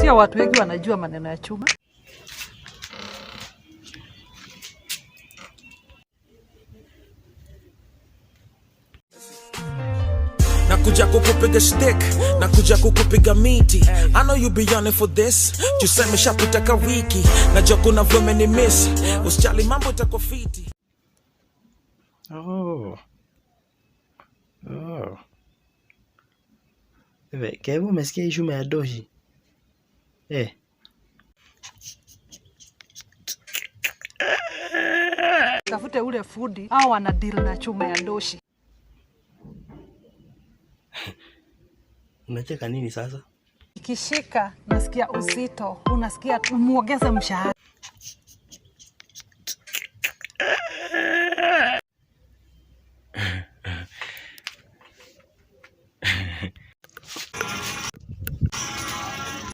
Sio watu wengi wanajua maneno ya chuma. Nakuja kukupiga stick, nakuja kukupiga miti. I know you be on for this. Tuseme shapita ka wiki. Najua kuna vile ni miss. Usijali mambo itakuwa fiti. Wewe, Kevo umesikia hii shuma ya doshi? Tafute ule fudi au wana deal na chuma ya doshi. Unacheka nini sasa? Ikishika nasikia uzito, unasikia muongeze mshahara.